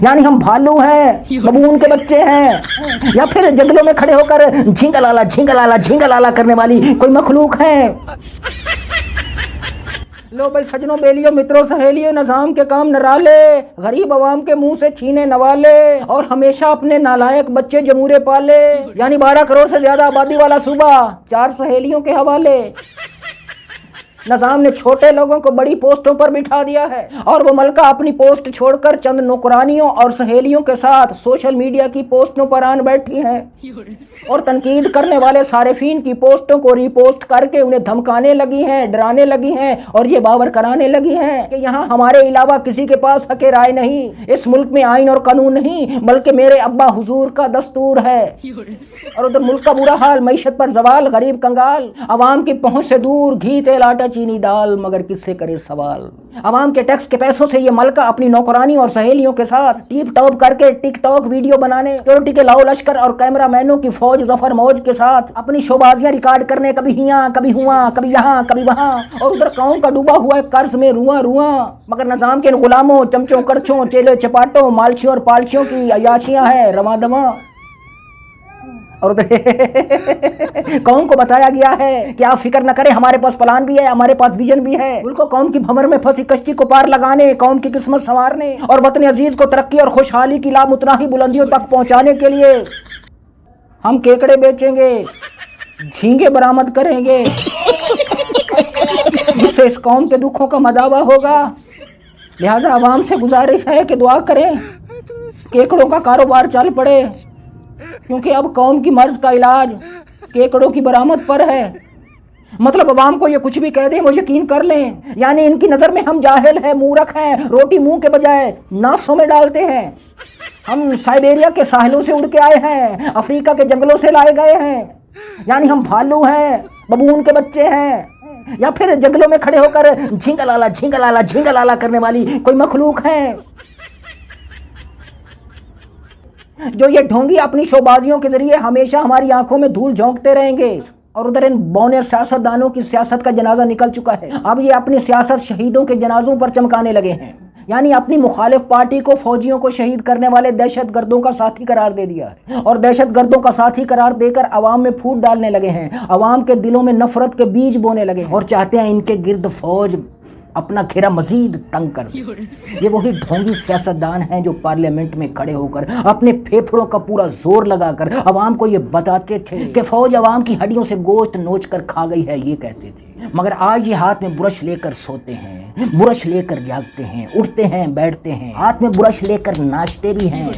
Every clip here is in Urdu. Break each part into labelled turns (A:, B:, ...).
A: یعنی ہم بھالو ہیں، ببون کے بچے ہیں، یا پھر جنگلوں میں کھڑے ہو کر جھینگلالا جھینگلالا جھینگلالا کرنے والی کوئی مخلوق ہے؟ لو بھائی سجنوں، بیلیوں، متروں، سہیلیوں، نظام کے کام نرالے، غریب عوام کے منہ سے چھینے نوالے، اور ہمیشہ اپنے نالائق بچے جمورے پالے، یعنی 12 کروڑ سے زیادہ آبادی والا صوبہ 4 سہیلیوں کے حوالے۔ نظام نے چھوٹے لوگوں کو بڑی پوسٹوں پر بٹھا دیا ہے، اور وہ ملکہ اپنی پوسٹ چھوڑ کر چند نوکرانیوں اور سہیلیوں کے ساتھ سوشل میڈیا کی پوسٹوں پر آن بیٹھی ہے، اور تنقید کرنے والے صارفین کی پوسٹوں کو ری پوسٹ کر کے انہیں دھمکانے لگی ہیں، ڈرانے لگی ہیں، اور یہ باور کرانے لگی ہیں کہ یہاں ہمارے علاوہ کسی کے پاس حق رائے نہیں، اس ملک میں آئین اور قانون نہیں، بلکہ میرے ابا حضور کا دستور ہے۔ اور ادھر ملک کا برا حال، معیشت پر زوال، غریب کنگال، عوام کی پہنچ سے دور، گھی تیل آٹا چینی دال، مگر کس سے کرے سوال۔ عوام کے ٹیکس کے پیسوں سے یہ ملکہ اپنی نوکرانی اور سہیلیوں کے ساتھ ٹیپ ٹاپ کر کے ٹک ٹاک ویڈیو بنانے، سیکورٹی کے لاؤ لشکر اور کیمرہ مینوں کی فوج ظفر موج کے ساتھ اپنی شوبازیاں ریکارڈ کرنے، کبھی ہیاں کبھی ہواں، کبھی یہاں کبھی وہاں، اور ادھر قوم کا ڈوبا ہوا ہے قرض میں رواں رواں، مگر نظام کے ان غلاموں، چمچوں، کڑچوں، چیلے چپاٹوں، مالچیوں اور پالچیوں کی عیاشیاں ہیں رواں دواں۔ اور قوم کو بتایا گیا ہے کہ آپ فکر نہ کریں، ہمارے پاس پلان بھی ہے، ہمارے پاس ویژن بھی ہے، ملک کو قوم کی بھنور میں پھنسی کشتی کو پار لگانے، قوم کی قسمت سنوارنے اور وطن عزیز کو ترقی اور خوشحالی کی لامتناہی بلندیوں تک پہنچانے کے لیے ہم کیکڑے بیچیں گے، جھینگے برآمد کریں گے، جس سے اس قوم کے دکھوں کا مداوع ہوگا۔ لہٰذا عوام سے گزارش ہے کہ دعا کریں، کیکڑوں کا کاروبار چل پڑے، کیونکہ اب قوم کی مرض کا علاج کیکڑوں کی برآمد پر ہے۔ مطلب عوام کو یہ کچھ بھی کہہ دیں وہ یقین کر لیں، یعنی ان کی نظر میں ہم جاہل ہیں، مورخ ہیں، روٹی منہ کے بجائے ناسوں میں ڈالتے ہیں، ہم سائبیریا کے ساحلوں سے اڑ کے آئے ہیں، افریقہ کے جنگلوں سے لائے گئے ہیں، یعنی ہم بھالو ہیں، ببون کے بچے ہیں، یا پھر جنگلوں میں کھڑے ہو کر جھینگلالا جھینگلالا جھینگلالا کرنے والی کوئی مخلوق ہے، جو یہ ڈھونگی اپنی شوبازیوں کے ذریعے ہمیشہ ہماری آنکھوں میں دھول جھونکتے رہیں گے۔ اور ادھر ان بونے سیاستدانوں کی سیاست کا جنازہ نکل چکا ہے، اب یہ اپنی سیاست شہیدوں کے جنازوں پر چمکانے لگے ہیں، یعنی اپنی مخالف پارٹی کو فوجیوں کو شہید کرنے والے دہشت گردوں کا ساتھی قرار دے دیا ہے، اور دہشت گردوں کا ساتھی قرار دے کر عوام میں پھوٹ ڈالنے لگے ہیں، عوام کے دلوں میں نفرت کے بیج بونے لگے ہیں، اور چاہتے ہیں ان کے گرد فوج اپنا گھیرا مزید تنگ کر دے۔ یہ وہی ڈھونگی سیاستدان ہیں جو پارلیمنٹ میں کھڑے ہو کر اپنے پھیپھڑوں کا پورا زور لگا کر عوام کو یہ بتاتے تھے کہ فوج عوام کی ہڈیوں سے گوشت نوچ کر کھا گئی ہے، یہ کہتے تھے، مگر آج یہ ہاتھ میں برش لے کر سوتے ہیں، برش لے کر جاگتے ہیں، اٹھتے ہیں، بیٹھتے ہیں، ہاتھ میں برش لے کر ناچتے بھی ہیں۔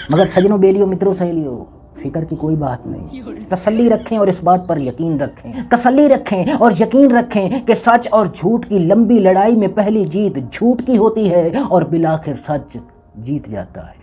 A: مگر سجنوں، بیلیوں، متروں، سہیلیوں، فکر کی کوئی بات نہیں، تسلی رکھیں اور اس بات پر یقین رکھیں، تسلی رکھیں اور یقین رکھیں کہ سچ اور جھوٹ کی لمبی لڑائی میں پہلی جیت جھوٹ کی ہوتی ہے، اور بالآخر سچ جیت جاتا ہے۔